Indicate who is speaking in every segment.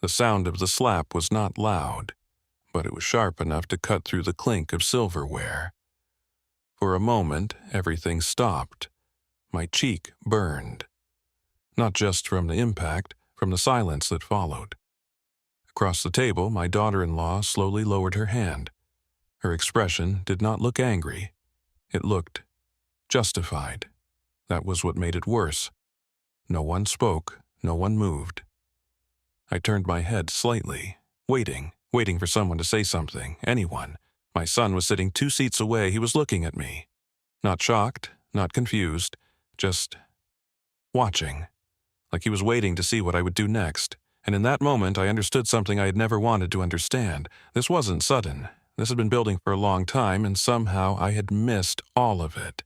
Speaker 1: The sound of the slap was not loud, but it was sharp enough to cut through the clink of silverware. For a moment, everything stopped. My cheek burned. Not just from the impact, from the silence that followed. Across the table, my daughter-in-law slowly lowered her hand. Her expression did not look angry. It looked justified. That was what made it worse. No one spoke, no one moved. I turned my head slightly, waiting for someone to say something, anyone. My son was sitting 2 seats away. He was looking at me. Not shocked, not confused, just watching, like he was waiting to see what I would do next. And in that moment, I understood something I had never wanted to understand. This wasn't sudden. This had been building for a long time, and somehow I had missed all of it.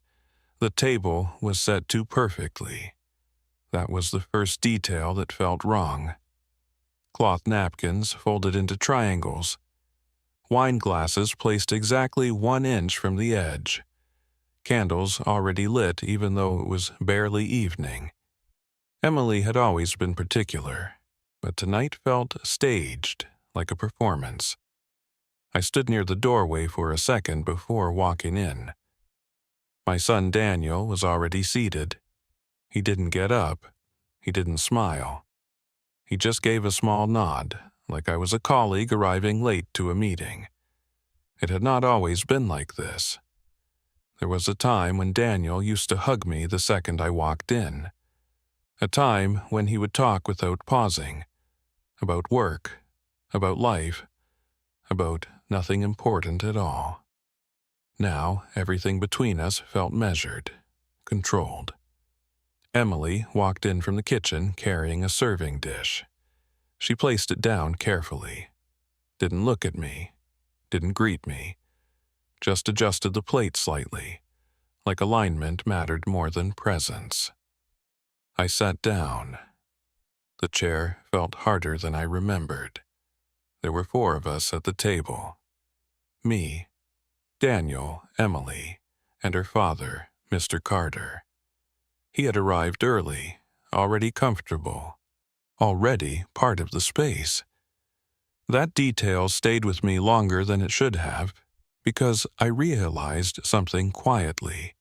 Speaker 1: The table was set too perfectly. That was the first detail that felt wrong. Cloth napkins folded into triangles. Wine glasses placed exactly 1 inch from the edge. Candles already lit even though it was barely evening. Emily had always been particular, but tonight felt staged, like a performance. I stood near the doorway for a second before walking in. My son Daniel was already seated. He didn't get up. He didn't smile. He just gave a small nod, like I was a colleague arriving late to a meeting. It had not always been like this. There was a time when Daniel used to hug me the second I walked in. A time when he would talk without pausing. About work, about life, about nothing important at all. Now, everything between us felt measured, controlled. Emily walked in from the kitchen carrying a serving dish. She placed it down carefully. Didn't look at me. Didn't greet me. Just adjusted the plate slightly, like alignment mattered more than presence. I sat down. The chair felt harder than I remembered. There were 4 of us at the table. Me, Daniel, Emily, and her father, Mr. Carter. He had arrived early, already comfortable, already part of the space. That detail stayed with me longer than it should have, because I realized something quietly.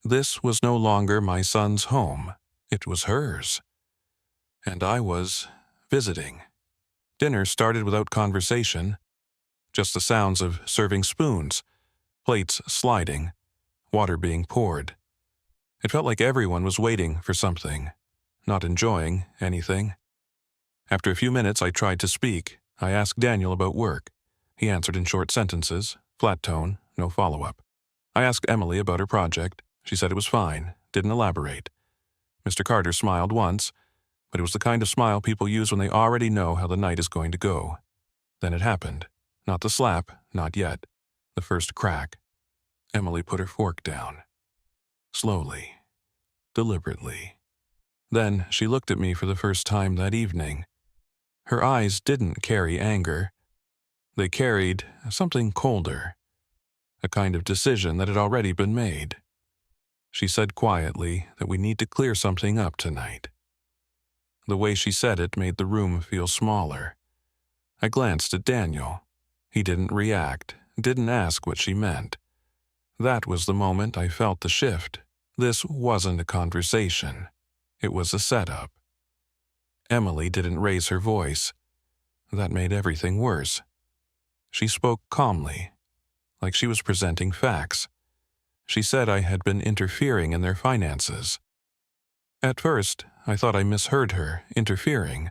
Speaker 1: This was no longer my son's home. It was hers. And I was visiting. Dinner started without conversation, just the sounds of serving spoons, plates sliding, water being poured. It felt like everyone was waiting for something, not enjoying anything. After a few minutes, I tried to speak. I asked Daniel about work. He answered in short sentences, flat tone, no follow-up. I asked Emily about her project. She said it was fine, didn't elaborate. Mr. Carter smiled once, but it was the kind of smile people use when they already know how the night is going to go. Then it happened. Not the slap, not yet. The first crack. Emily put her fork down. Slowly. Deliberately. Then she looked at me for the first time that evening. Her eyes didn't carry anger. They carried something colder. A kind of decision that had already been made. She said quietly that we need to clear something up tonight. The way she said it made the room feel smaller. I glanced at Daniel. He didn't react, didn't ask what she meant. That was the moment I felt the shift. This wasn't a conversation. It was a setup. Emily didn't raise her voice. That made everything worse. She spoke calmly, like she was presenting facts. She said I had been interfering in their finances. At first, I thought I misheard her, interfering.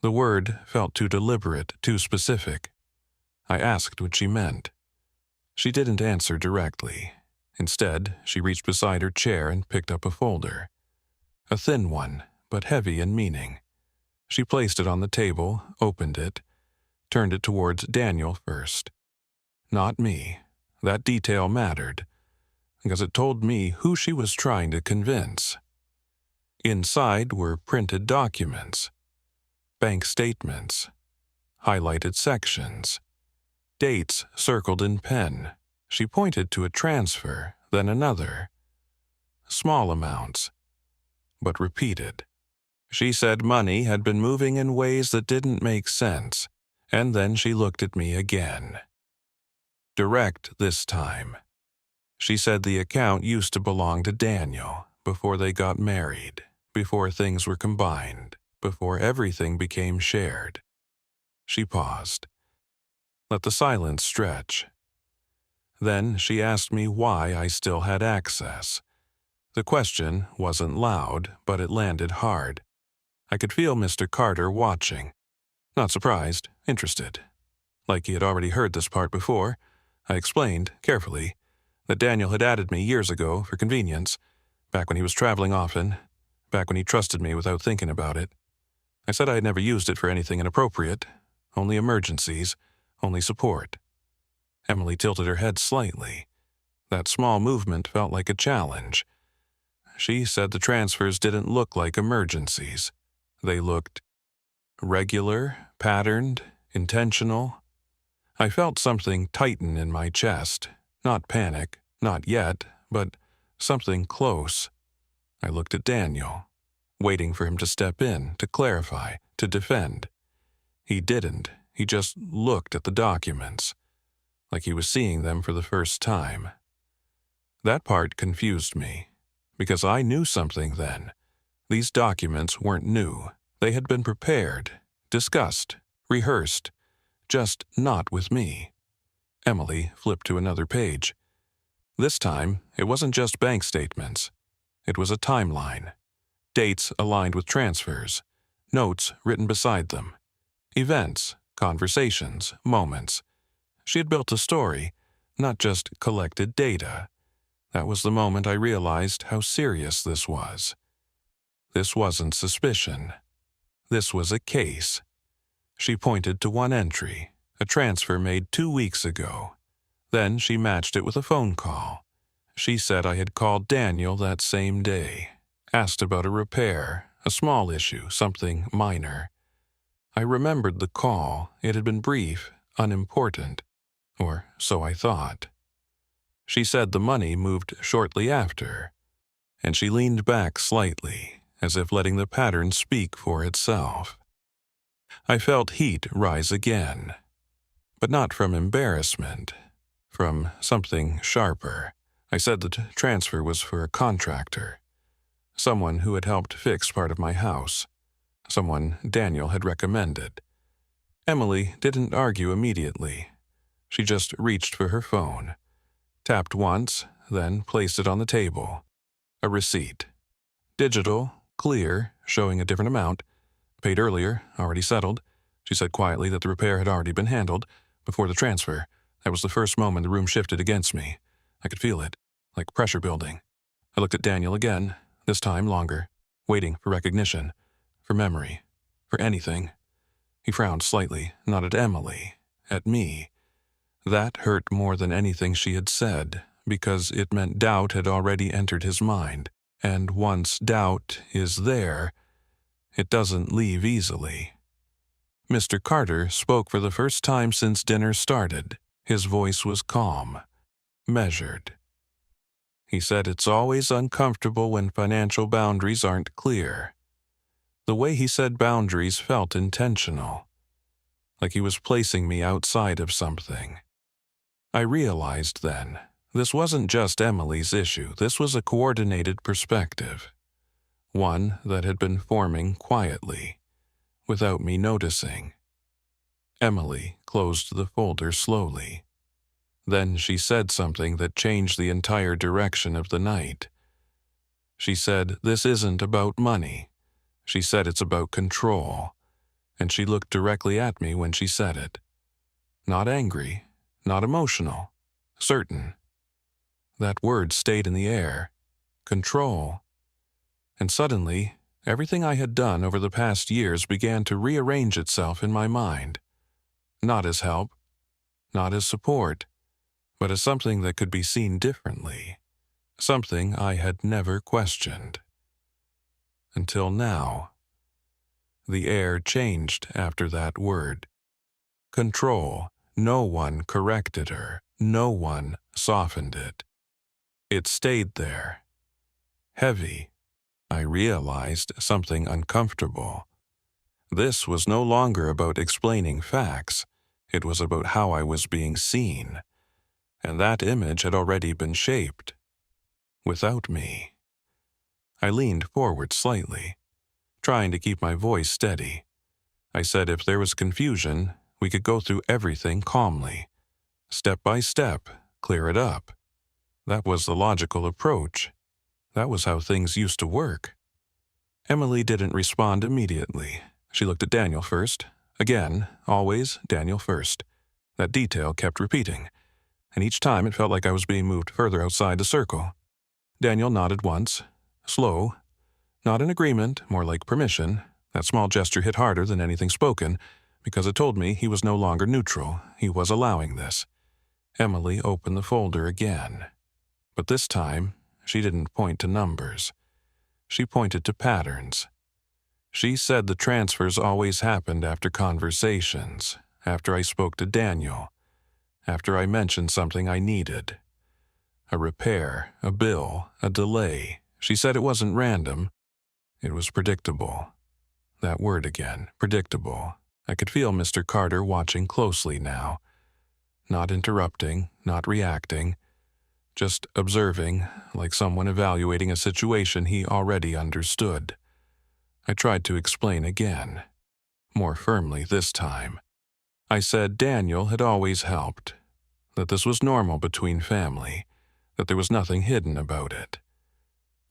Speaker 1: The word felt too deliberate, too specific. I asked what she meant. She didn't answer directly. Instead, she reached beside her chair and picked up a folder. A thin one, but heavy in meaning. She placed it on the table, opened it, turned it towards Daniel first. Not me. That detail mattered, because it told me who she was trying to convince. Inside were printed documents, bank statements, highlighted sections, dates circled in pen. She pointed to a transfer, then another. Small amounts, but repeated. She said money had been moving in ways that didn't make sense, and then she looked at me again. Direct this time. She said the account used to belong to Daniel before they got married, before things were combined, before everything became shared. She paused. Let the silence stretch. Then she asked me why I still had access. The question wasn't loud, but it landed hard. I could feel Mr. Carter watching. Not surprised, interested. Like he had already heard this part before, I explained, carefully, that Daniel had added me years ago for convenience, back when he was traveling often, back when he trusted me without thinking about it. I said I had never used it for anything inappropriate, only emergencies, only support. Emily tilted her head slightly. That small movement felt like a challenge. She said the transfers didn't look like emergencies. They looked regular, patterned, intentional. I felt something tighten in my chest. Not panic, not yet, but something close. I looked at Daniel, waiting for him to step in, to clarify, to defend. He didn't. He just looked at the documents, like he was seeing them for the first time. That part confused me, because I knew something then. These documents weren't new. They had been prepared, discussed, rehearsed, just not with me. Emily flipped to another page. This time, it wasn't just bank statements. It was a timeline. Dates aligned with transfers. Notes written beside them. Events, conversations, moments. She had built a story, not just collected data. That was the moment I realized how serious this was. This wasn't suspicion. This was a case. She pointed to one entry, a transfer made 2 weeks ago. Then she matched it with a phone call. She said I had called Daniel that same day, asked about a repair, a small issue, something minor. I remembered the call. It had been brief, unimportant, or so I thought. She said the money moved shortly after, and she leaned back slightly, as if letting the pattern speak for itself. I felt heat rise again, but not from embarrassment, from something sharper. I said the transfer was for a contractor, someone who had helped fix part of my house, someone Daniel had recommended. Emily didn't argue immediately. She just reached for her phone, tapped once, then placed it on the table. A receipt. Digital, clear, showing a different amount. Paid earlier, already settled. She said quietly that the repair had already been handled before the transfer. That was the first moment the room shifted against me. I could feel it, like pressure building. I looked at Daniel again, this time longer, waiting for recognition, for memory, for anything. He frowned slightly, not at Emily, at me. That hurt more than anything she had said, because it meant doubt had already entered his mind. And once doubt is there, it doesn't leave easily. Mr. Carter spoke for the first time since dinner started. His voice was calm, measured. He said it's always uncomfortable when financial boundaries aren't clear. The way he said boundaries felt intentional, like he was placing me outside of something. I realized then, this wasn't just Emily's issue, this was a coordinated perspective. One that had been forming quietly, without me noticing. Emily closed the folder slowly. Then she said something that changed the entire direction of the night. She said, this isn't about money. She said it's about control. And she looked directly at me when she said it. Not angry, not emotional, certain. That word stayed in the air. Control. And suddenly, everything I had done over the past years began to rearrange itself in my mind. Not as help, not as support, but as something that could be seen differently. Something I had never questioned. Until now. The air changed after that word. Control. No one corrected her. No one softened it. It stayed there. Heavy. I realized something uncomfortable. This was no longer about explaining facts. It was about how I was being seen, and that image had already been shaped. Without me. I leaned forward slightly, trying to keep my voice steady. I said if there was confusion, we could go through everything calmly. Step by step, clear it up. That was the logical approach. That was how things used to work. Emily didn't respond immediately. She looked at Daniel first. Again, always Daniel first. That detail kept repeating, and each time it felt like I was being moved further outside the circle. Daniel nodded once, slow, not in agreement, more like permission. That small gesture hit harder than anything spoken, because it told me he was no longer neutral. He was allowing this. Emily opened the folder again. But this time, she didn't point to numbers. She pointed to patterns. She said the transfers always happened after conversations, after I spoke to Daniel, after I mentioned something I needed. A repair, a bill, a delay. She said it wasn't random. It was predictable. That word again, predictable. I could feel Mr. Carter watching closely now. Not interrupting, not reacting. Just observing, like someone evaluating a situation he already understood. I tried to explain again. More firmly this time. I said Daniel had always helped. That this was normal between family. That there was nothing hidden about it.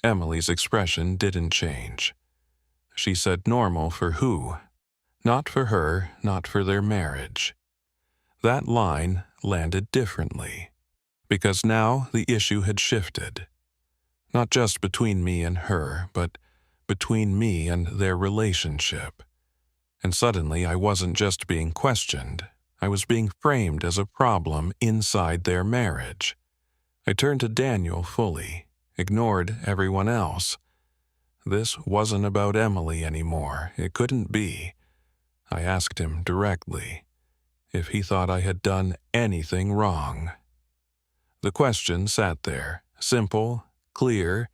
Speaker 1: Emily's expression didn't change. She said normal for who? Not for her, not for their marriage. That line landed differently, because now the issue had shifted. Not just between me and her, but between me and their relationship. And suddenly I wasn't just being questioned, I was being framed as a problem inside their marriage. I turned to Daniel fully, ignored everyone else. This wasn't about Emily anymore. It couldn't be. I asked him directly if he thought I had done anything wrong. The question sat there, simple, clear,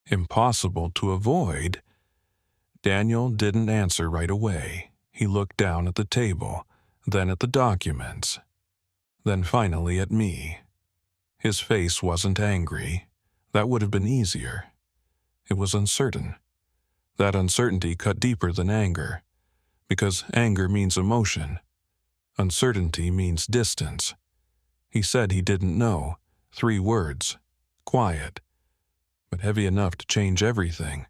Speaker 1: impossible to avoid. Daniel didn't answer right away. He looked down at the table, then at the documents, then finally at me. His face wasn't angry. That would have been easier. It was uncertain. That uncertainty cut deeper than anger, because anger means emotion. Uncertainty means distance. He said he didn't know. 3 words. Quiet. But heavy enough to change everything.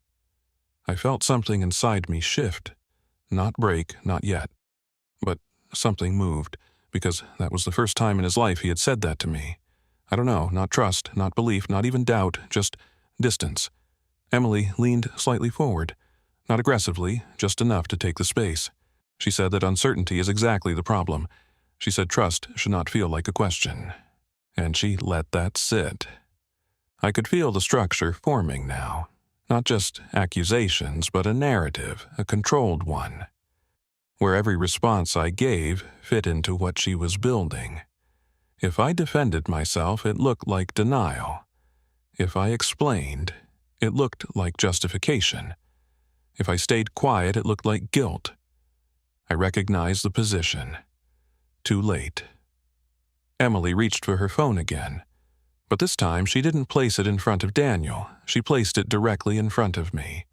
Speaker 1: I felt something inside me shift. Not break, not yet. But something moved, because that was the first time in his life he had said that to me. I don't know, not trust, not belief, not even doubt, just distance. Emily leaned slightly forward. Not aggressively, just enough to take the space. She said that uncertainty is exactly the problem. She said trust should not feel like a question. And she let that sit. I could feel the structure forming now. Not just accusations, but a narrative, a controlled one, where every response I gave fit into what she was building. If I defended myself, it looked like denial. If I explained, it looked like justification. If I stayed quiet, it looked like guilt. I recognized the position. Too late. Emily reached for her phone again. But this time she didn't place it in front of Daniel. She placed it directly in front of me.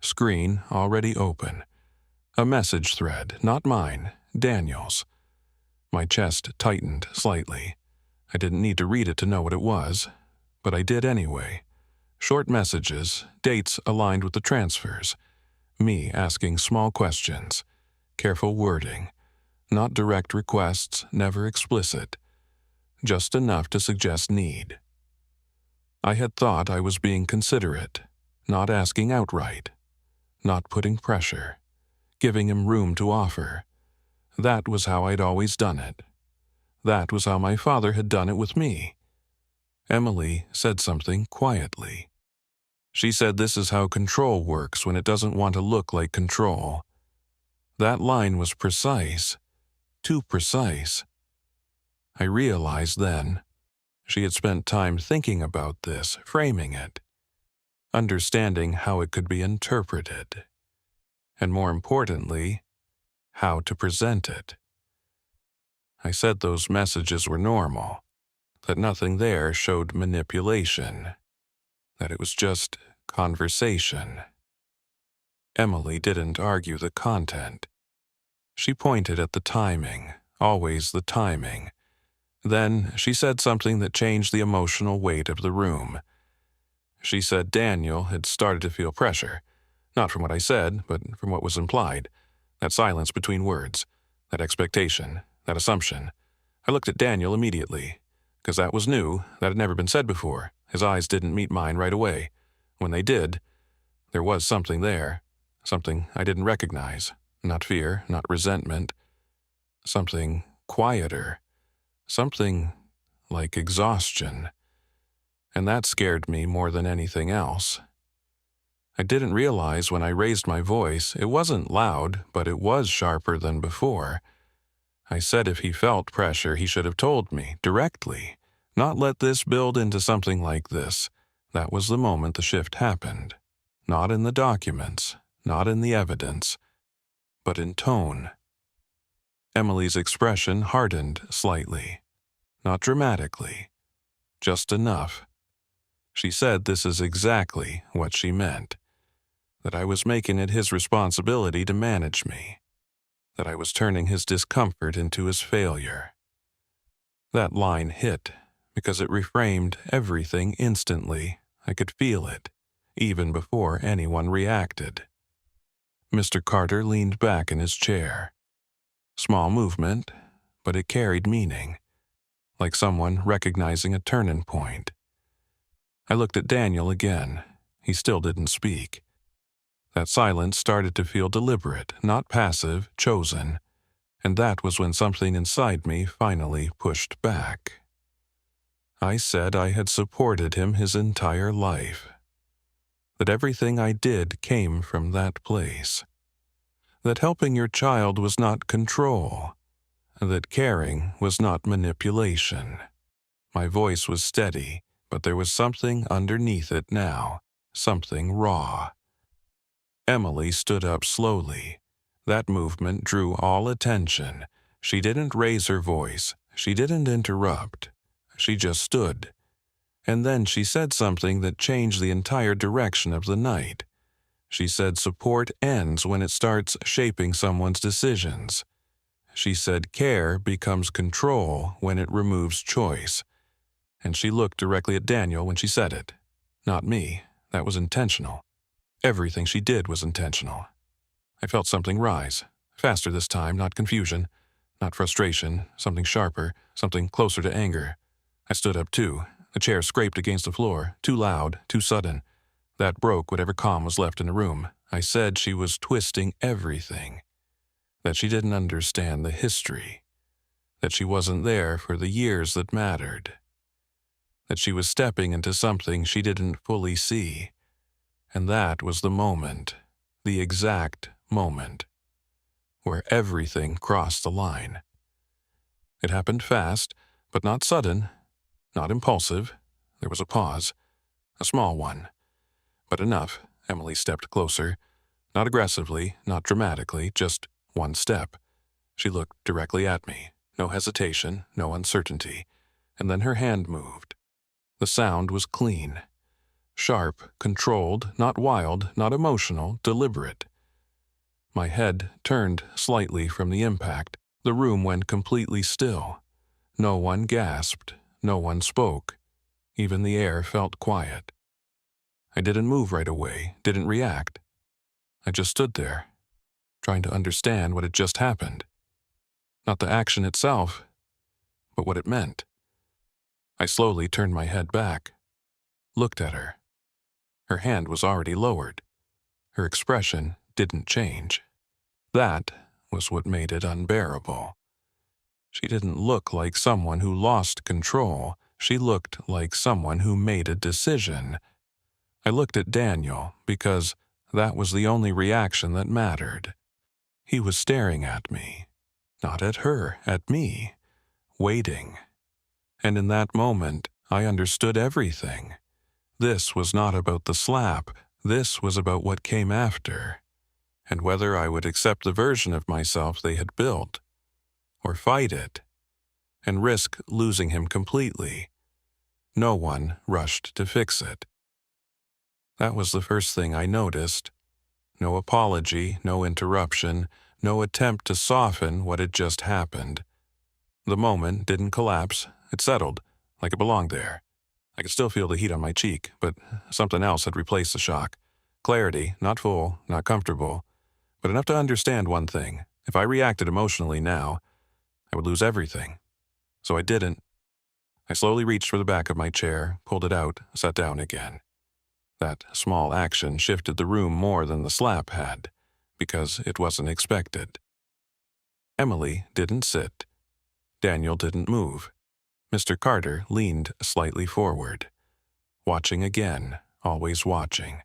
Speaker 1: Screen already open. A message thread, not mine, Daniel's. My chest tightened slightly. I didn't need to read it to know what it was, but I did anyway. Short messages, dates aligned with the transfers. Me asking small questions. Careful wording. Not direct requests, never explicit. Just enough to suggest need. I had thought I was being considerate, not asking outright, not putting pressure, giving him room to offer. That was how I'd always done it. That was how my father had done it with me. Emily said something quietly. She said this is how control works when it doesn't want to look like control. That line was precise, too precise. I realized then she had spent time thinking about this, framing it. understanding how it could be interpreted, and more importantly, how to present it. I said those messages were normal, that nothing there showed manipulation, that it was just conversation. Emily didn't argue the content. She pointed at the timing, always the timing. Then she said something that changed the emotional weight of the room. She said Daniel had started to feel pressure, not from what I said, but from what was implied. That silence between words, that expectation, that assumption. I looked at Daniel immediately, because that was new, that had never been said before. His eyes didn't meet mine right away. When they did, there was something there, something I didn't recognize. Not fear, not resentment. Something quieter, something like exhaustion. And that scared me more than anything else. I didn't realize when I raised my voice, it wasn't loud, but it was sharper than before. I said if he felt pressure, he should have told me, directly. Not let this build into something like this. That was the moment the shift happened. Not in the documents, not in the evidence, but in tone. Emily's expression hardened slightly. Not dramatically, just enough. She said this is exactly what she meant. That I was making it his responsibility to manage me. That I was turning his discomfort into his failure. That line hit, because it reframed everything instantly. I could feel it, even before anyone reacted. Mr. Carter leaned back in his chair. Small movement, but it carried meaning, like someone recognizing a turning point. I looked at Daniel again. He still didn't speak. That silence started to feel deliberate, not passive, chosen, and that was when something inside me finally pushed back. I said I had supported him his entire life, that everything I did came from that place, that helping your child was not control, that caring was not manipulation. My voice was steady, but there was something underneath it now, something raw. Emily stood up slowly. That movement drew all attention. She didn't raise her voice. She didn't interrupt. She just stood. And then she said something that changed the entire direction of the night. She said support ends when it starts shaping someone's decisions. She said care becomes control when it removes choice. And she looked directly at Daniel when she said it. Not me. That was intentional. Everything she did was intentional. I felt something rise. Faster this time, not confusion, not frustration, something sharper, something closer to anger. I stood up too. The chair scraped against the floor, too loud, too sudden. That broke whatever calm was left in the room. I said she was twisting everything. That she didn't understand the history. That she wasn't there for the years that mattered. That she was stepping into something she didn't fully see. And that was the moment, the exact moment, where everything crossed the line. It happened fast, but not sudden, not impulsive. There was a pause, a small one, but enough. Emily stepped closer, not aggressively, not dramatically, just one step. She looked directly at me, no hesitation, no uncertainty, and then her hand moved. The sound was clean. Sharp, controlled, not wild, not emotional, deliberate. My head turned slightly from the impact. The room went completely still. No one gasped. No one spoke. Even the air felt quiet. I didn't move right away, didn't react. I just stood there, trying to understand what had just happened. Not the action itself, but what it meant. I slowly turned my head back, looked at her. Her hand was already lowered. Her expression didn't change. That was what made it unbearable. She didn't look like someone who lost control. She looked like someone who made a decision. I looked at Daniel because that was the only reaction that mattered. He was staring at me. Not at her, at me. Waiting. And in that moment, I understood everything. This was not about the slap. This was about what came after, and whether I would accept the version of myself they had built, or fight it, and risk losing him completely. No one rushed to fix it. That was the first thing I noticed. No apology, no interruption, no attempt to soften what had just happened. The moment didn't collapse. It settled, like it belonged there. I could still feel the heat on my cheek, but something else had replaced the shock. Clarity, not full, not comfortable, but enough to understand one thing. If I reacted emotionally now, I would lose everything. So I didn't. I slowly reached for the back of my chair, pulled it out, sat down again. That small action shifted the room more than the slap had, because it wasn't expected. Emily didn't sit. Daniel didn't move. Mr. Carter leaned slightly forward, watching again, always watching.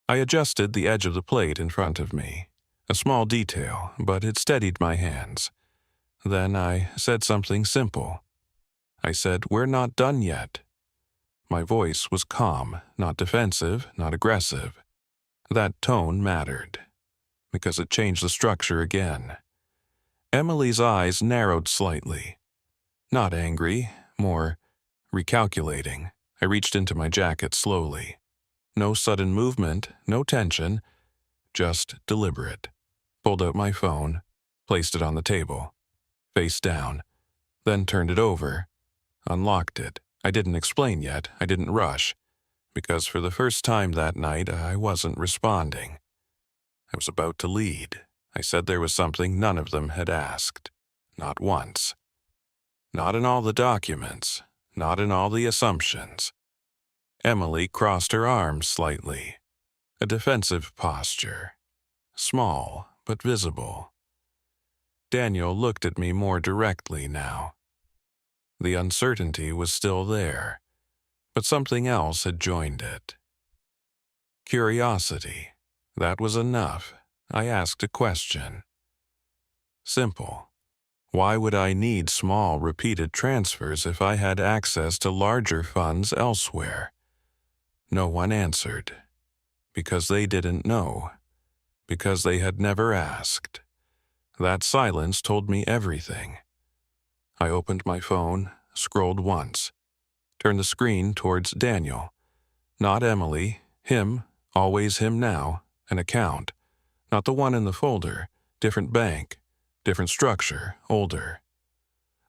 Speaker 1: I adjusted the edge of the plate in front of me. A small detail, but it steadied my hands. Then I said something simple. I said, "We're not done yet." My voice was calm, not defensive, not aggressive. That tone mattered, because it changed the structure again. Emily's eyes narrowed slightly. Not angry, more recalculating. I reached into my jacket slowly. No sudden movement, no tension, just deliberate. Pulled out my phone, placed it on the table, face down, then turned it over, unlocked it. I didn't explain yet, I didn't rush, because for the first time that night I wasn't responding. I was about to lead. I said there was something none of them had asked. Not once. Not in all the documents, not in all the assumptions. Emily crossed her arms slightly. A defensive posture. Small, but visible. Daniel looked at me more directly now. The uncertainty was still there, but something else had joined it. Curiosity. That was enough. I asked a question. Simple. Why would I need small, repeated transfers if I had access to larger funds elsewhere? No one answered. Because they didn't know. Because they had never asked. That silence told me everything. I opened my phone, scrolled once, turned the screen towards Daniel. Not Emily, him, always him now, an account. Not the one in the folder, different bank. Different structure, older.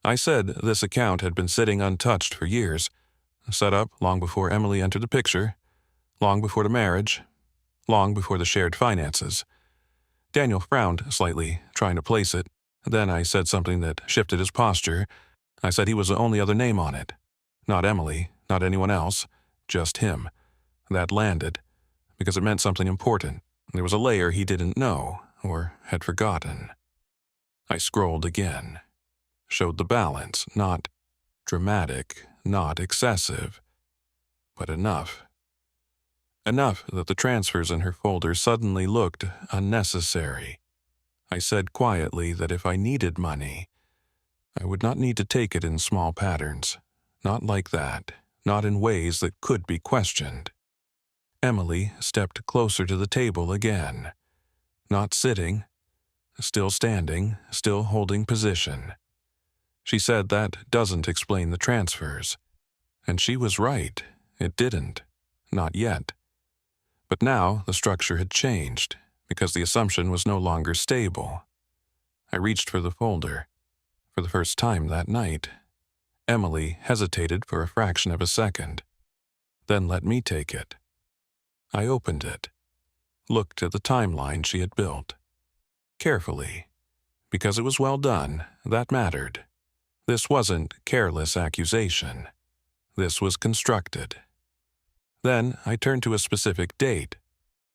Speaker 1: I said this account had been sitting untouched for years, set up long before Emily entered the picture, long before the marriage, long before the shared finances. Daniel frowned slightly, trying to place it. Then I said something that shifted his posture. I said he was the only other name on it. Not Emily, not anyone else, just him. That landed, because it meant something important. There was a layer he didn't know, or had forgotten. I scrolled again. Showed the balance, not dramatic, not excessive, but enough. Enough that the transfers in her folder suddenly looked unnecessary. I said quietly that if I needed money, I would not need to take it in small patterns. Not like that, not in ways that could be questioned. Emily stepped closer to the table again. Not sitting, still standing, still holding position. She said that doesn't explain the transfers. And she was right. It didn't. Not yet. But now the structure had changed, because the assumption was no longer stable. I reached for the folder. For the first time that night. Emily hesitated for a fraction of a second. Then let me take it. I opened it. Looked at the timeline she had built. Carefully. Because it was well done, that mattered. This wasn't careless accusation. This was constructed. Then I turned to a specific date,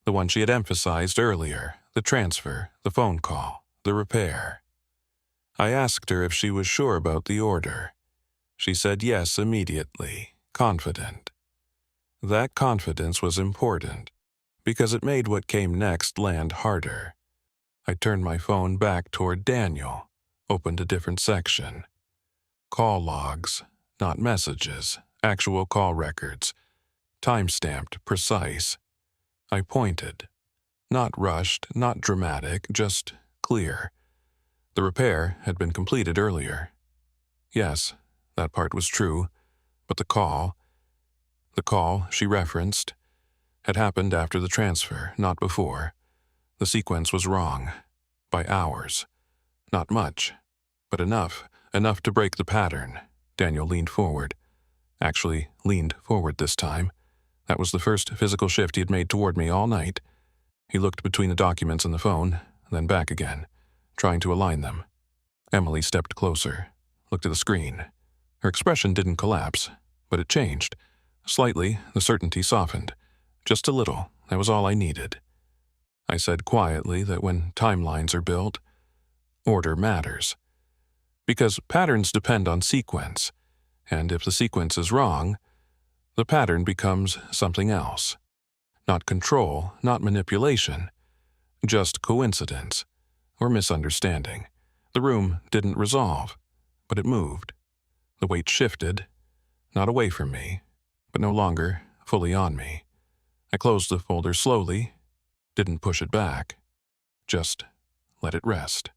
Speaker 1: the one she had emphasized earlier, the transfer, the phone call, the repair. I asked her if she was sure about the order. She said yes immediately, confident. That confidence was important, because it made what came next land harder. I turned my phone back toward Daniel, opened a different section. Call logs, not messages, actual call records. Time-stamped, precise. I pointed. Not rushed, not dramatic, just clear. The repair had been completed earlier. Yes, that part was true, but the call she referenced, had happened after the transfer, not before. The sequence was wrong. By hours. Not much, but enough to break the pattern. Daniel leaned forward. Actually, leaned forward this time. That was the first physical shift he had made toward me all night. He looked between the documents and the phone, then back again, trying to align them. Emily stepped closer, looked at the screen. Her expression didn't collapse, but it changed. Slightly, the certainty softened. Just a little, that was all I needed. I said quietly that when timelines are built, order matters. Because patterns depend on sequence, and if the sequence is wrong, the pattern becomes something else. Not control, not manipulation, just coincidence or misunderstanding. The room didn't resolve, but it moved. The weight shifted, not away from me, but no longer fully on me. I closed the folder slowly, didn't push it back, just let it rest.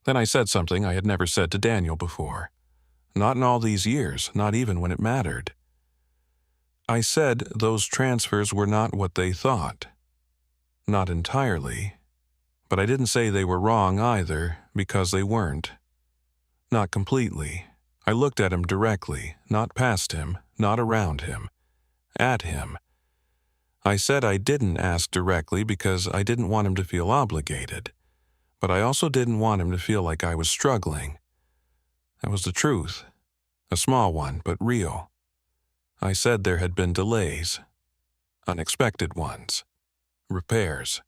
Speaker 1: Then I said something I had never said to Daniel before. Not in all these years, not even when it mattered. I said those transfers were not what they thought. Not entirely, but I didn't say they were wrong either, because they weren't. Not completely. I looked at him directly, not past him, not around him. At him. I said I didn't ask directly because I didn't want him to feel obligated, but I also didn't want him to feel like I was struggling. That was the truth. A small one, but real. I said there had been delays. Unexpected ones. Repairs.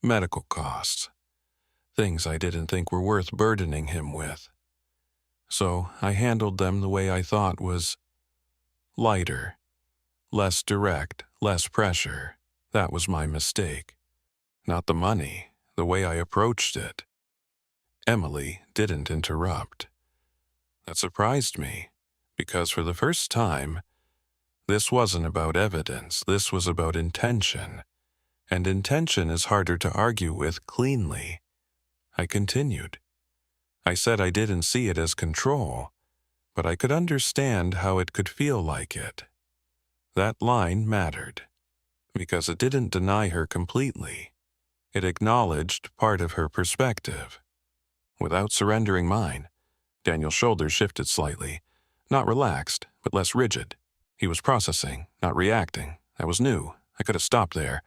Speaker 1: Medical costs. Things I didn't think were worth burdening him with. So I handled them the way I thought was lighter. Less direct, less pressure. That was my mistake. Not the money, the way I approached it. Emily didn't interrupt. That surprised me, because for the first time, this wasn't about evidence, this was about intention. And intention is harder to argue with cleanly. I continued. I said I didn't see it as control, but I could understand how it could feel like it. That line mattered, because it didn't deny her completely. It acknowledged part of her perspective. Without surrendering mine, Daniel's shoulders shifted slightly, not relaxed, but less rigid. He was processing, not reacting. That was new. I could have stopped there.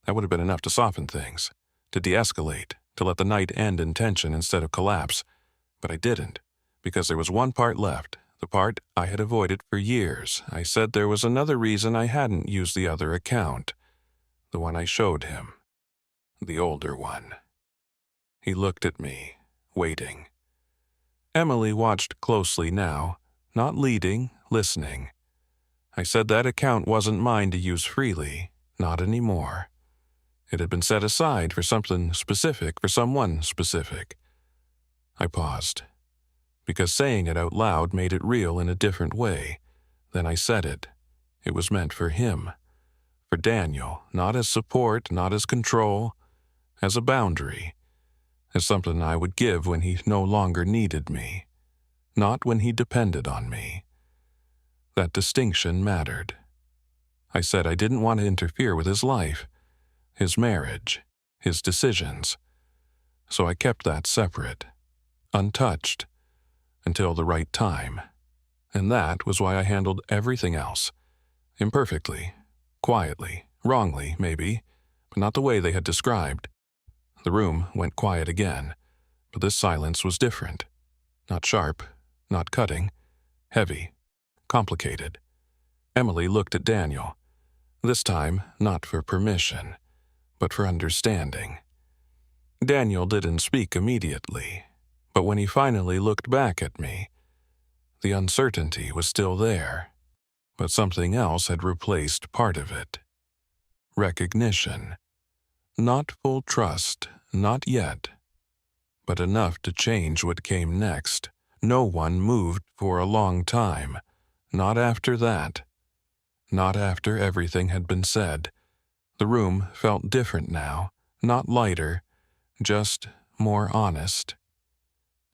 Speaker 1: That would have been enough to soften things, to de-escalate, to let the night end in tension instead of collapse. But I didn't, because there was one part left, the part I had avoided for years. I said there was another reason I hadn't used the other account, the one I showed him, the older one. He looked at me, waiting. Emily watched closely now, not leading, listening. I said that account wasn't mine to use freely, not anymore. It had been set aside for something specific, for someone specific. I paused, because saying it out loud made it real in a different way. Then I said it. It was meant for him, for Daniel, not as support, not as control, as a boundary, as something I would give when he no longer needed me, not when he depended on me. That distinction mattered. I said I didn't want to interfere with his life, his marriage, his decisions. So I kept that separate, untouched, until the right time. And that was why I handled everything else. Imperfectly, quietly, wrongly, maybe, but not the way they had described. The room went quiet again, but this silence was different. Not sharp, not cutting, heavy, complicated. Emily looked at Daniel, this time not for permission, but for understanding. Daniel didn't speak immediately, but when he finally looked back at me, the uncertainty was still there, but something else had replaced part of it. Recognition. Not full trust, not yet, but enough to change what came next. No one moved for a long time, not after that. Not after everything had been said. The room felt different now, not lighter, just more honest.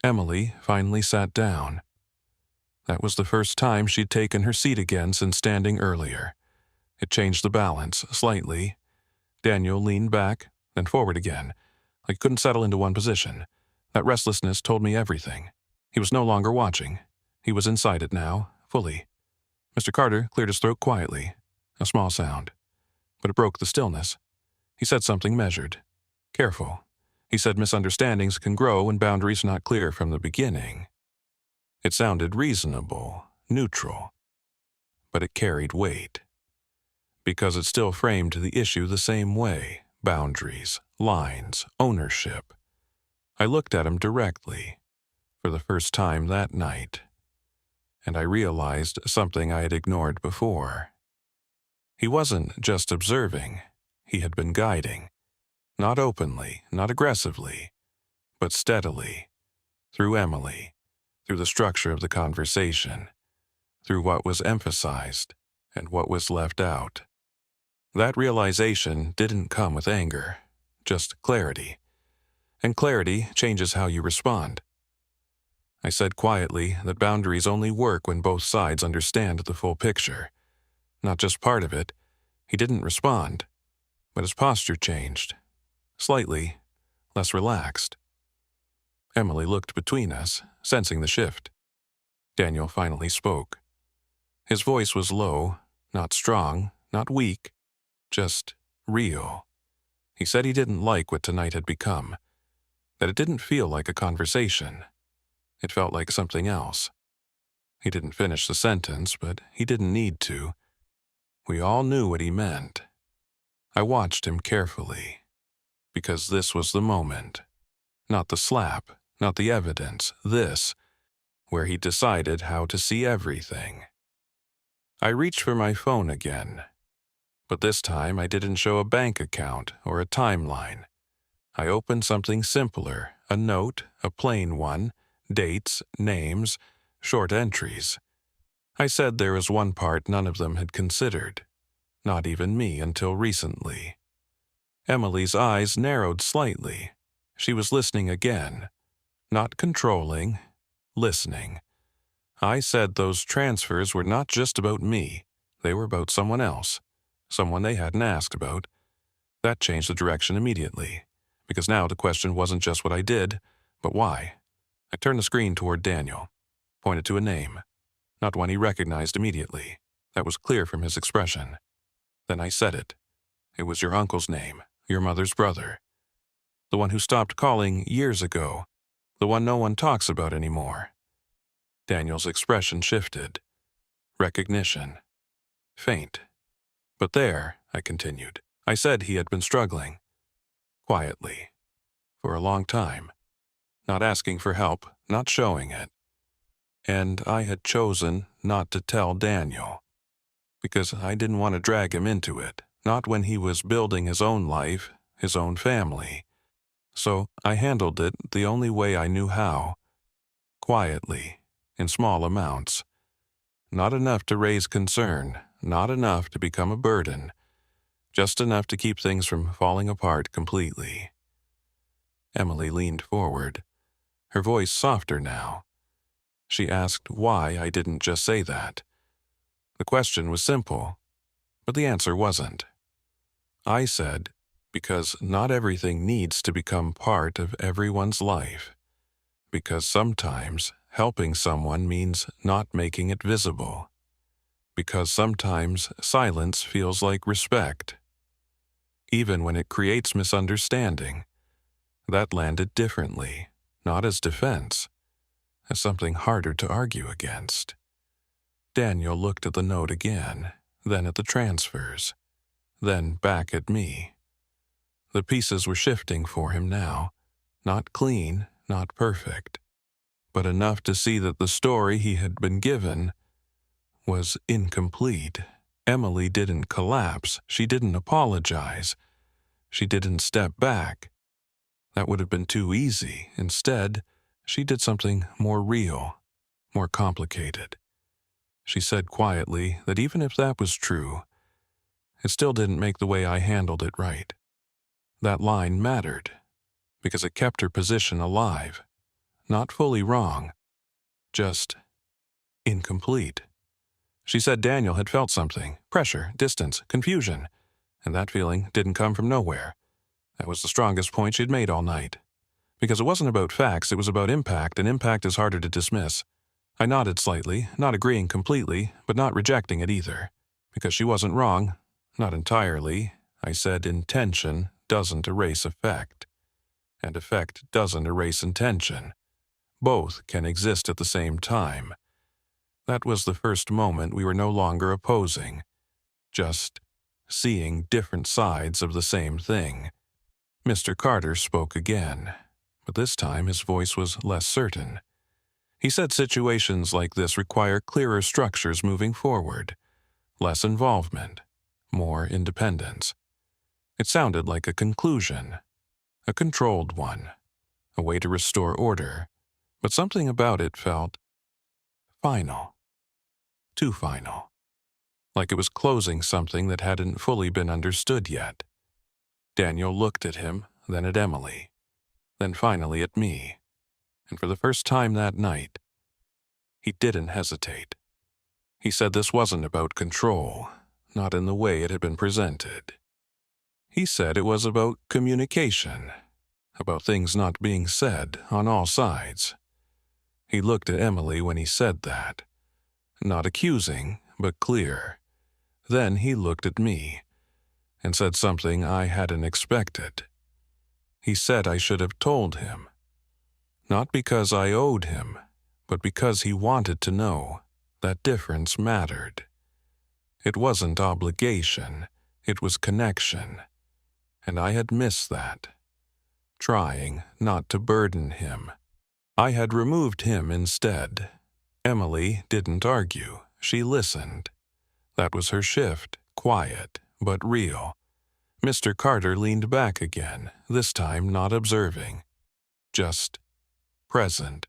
Speaker 1: Emily finally sat down. That was the first time she'd taken her seat again since standing earlier. It changed the balance slightly. Daniel leaned back, then forward again, like he couldn't settle into one position. That restlessness told me everything. He was no longer watching. He was inside it now, fully. Mr. Carter cleared his throat quietly, a small sound. But it broke the stillness. He said something measured. Careful. He said misunderstandings can grow when boundaries are not clear from the beginning. It sounded reasonable, neutral, but it carried weight. Because it still framed the issue the same way: boundaries, lines, ownership. I looked at him directly, for the first time that night, and I realized something I had ignored before. He wasn't just observing, he had been guiding. Not openly, not aggressively, but steadily, through Emily, through the structure of the conversation, through what was emphasized and what was left out. That realization didn't come with anger, just clarity. And clarity changes how you respond. I said quietly that boundaries only work when both sides understand the full picture. Not just part of it. He didn't respond, but his posture changed. Slightly, less relaxed. Emily looked between us, sensing the shift. Daniel finally spoke. His voice was low, not strong, not weak, just real. He said he didn't like what tonight had become, that it didn't feel like a conversation. It felt like something else. He didn't finish the sentence, but he didn't need to. We all knew what he meant. I watched him carefully, because this was the moment. Not the slap, not the evidence, this, where he decided how to see everything. I reached for my phone again, but this time I didn't show a bank account or a timeline. I opened something simpler, a note, a plain one, dates, names, short entries. I said there was one part none of them had considered, not even me until recently. Emily's eyes narrowed slightly. She was listening again, not controlling, listening. I said those transfers were not just about me. They were about someone else, someone they hadn't asked about. That changed the direction immediately, because now the question wasn't just what I did, but why. I turned the screen toward Daniel, pointed to a name, not one he recognized immediately. That was clear from his expression. Then I said it. It was your uncle's name, your mother's brother. The one who stopped calling years ago, the one no one talks about anymore. Daniel's expression shifted. Recognition. Faint. But there, I continued, I said he had been struggling. Quietly. For a long time. Not asking for help, not showing it. And I had chosen not to tell Daniel. Because I didn't want to drag him into it, not when he was building his own life, his own family. So I handled it the only way I knew how. Quietly, in small amounts. Not enough to raise concern, not enough to become a burden. Just enough to keep things from falling apart completely. Emily leaned forward, her voice softer now. She asked why I didn't just say that. The question was simple, but the answer wasn't. I said, because not everything needs to become part of everyone's life. Because sometimes helping someone means not making it visible. Because sometimes silence feels like respect. Even when it creates misunderstanding, that landed differently, not as defense, as something harder to argue against. Daniel looked at the note again, then at the transfers, then back at me. The pieces were shifting for him now, not clean, not perfect, but enough to see that the story he had been given was incomplete. Emily didn't collapse, she didn't apologize, she didn't step back. That would have been too easy. Instead, she did something more real, more complicated. She said quietly that even if that was true, it still didn't make the way I handled it right. That line mattered, because it kept her position alive, not fully wrong, just incomplete. She said Daniel had felt something, pressure, distance, confusion, and that feeling didn't come from nowhere. That was the strongest point she'd made all night. Because it wasn't about facts, it was about impact, and impact is harder to dismiss. I nodded slightly, not agreeing completely, but not rejecting it either. Because she wasn't wrong, not entirely. I said intention doesn't erase effect, and effect doesn't erase intention. Both can exist at the same time. That was the first moment we were no longer opposing, just seeing different sides of the same thing. Mr. Carter spoke again, but this time his voice was less certain. He said situations like this require clearer structures moving forward, less involvement, more independence. It sounded like a conclusion, a controlled one, a way to restore order, but something about it felt final, too final, like it was closing something that hadn't fully been understood yet. Daniel looked at him, then at Emily, then finally at me, and for the first time that night, he didn't hesitate. He said this wasn't about control, not in the way it had been presented. He said it was about communication, about things not being said on all sides. He looked at Emily when he said that, not accusing, but clear. Then he looked at me and said something I hadn't expected. He said I should have told him, not because I owed him, but because he wanted to know that difference mattered. It wasn't obligation, it was connection, and I had missed that, trying not to burden him. I had removed him instead. Emily didn't argue, she listened. That was her shift, quiet, but real. Mr. Carter leaned back again, this time not observing, just present,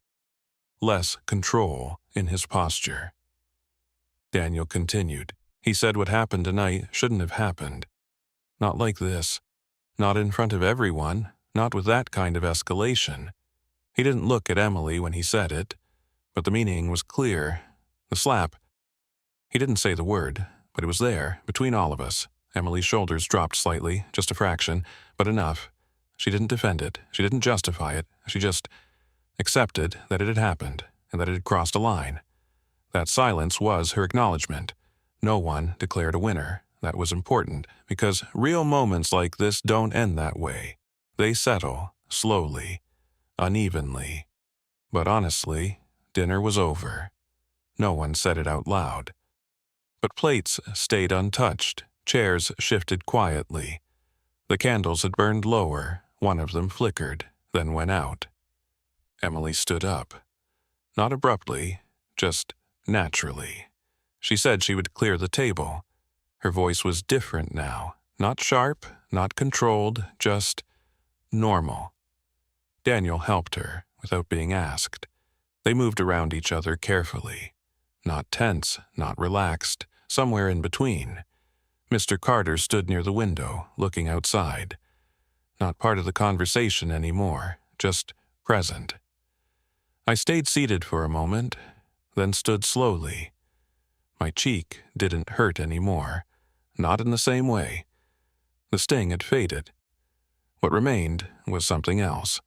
Speaker 1: less control in his posture. Daniel continued. He said what happened tonight shouldn't have happened. Not like this. Not in front of everyone, not with that kind of escalation. He didn't look at Emily when he said it, but the meaning was clear. The slap. He didn't say the word, but it was there, between all of us. Emily's shoulders dropped slightly, just a fraction, but enough. She didn't defend it, she didn't justify it, she just accepted that it had happened, and that it had crossed a line. That silence was her acknowledgement. No one declared a winner. That was important, because real moments like this don't end that way. They settle, slowly, unevenly. But honestly, dinner was over. No one said it out loud. But plates stayed untouched, chairs shifted quietly. The candles had burned lower, one of them flickered, then went out. Emily stood up. Not abruptly, just naturally. She said she would clear the table. Her voice was different now, not sharp, not controlled, just normal. Daniel helped her, without being asked. They moved around each other carefully. Not tense, not relaxed, somewhere in between. Mr. Carter stood near the window, looking outside. Not part of the conversation anymore, just present. I stayed seated for a moment, then stood slowly. My cheek didn't hurt anymore, not in the same way. The sting had faded. What remained was something else.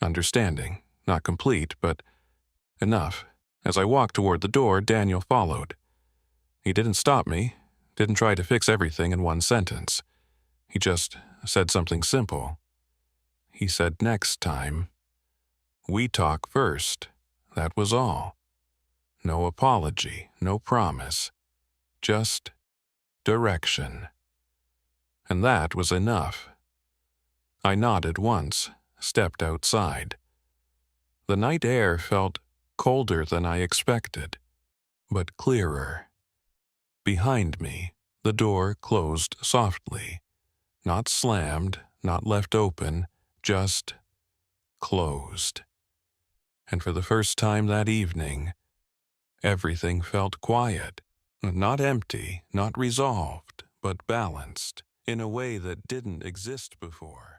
Speaker 1: Understanding, not complete, but enough. As I walked toward the door, Daniel followed. He didn't stop me, didn't try to fix everything in one sentence. He just said something simple. He said next time, we talk first. That was all. No apology, no promise. Just direction. And that was enough. I nodded once, stepped outside. The night air felt colder than I expected, but clearer. Behind me, the door closed softly. Not slammed, not left open, just closed. And for the first time that evening, Everything felt quiet, not empty, not resolved, but balanced in a way that didn't exist before.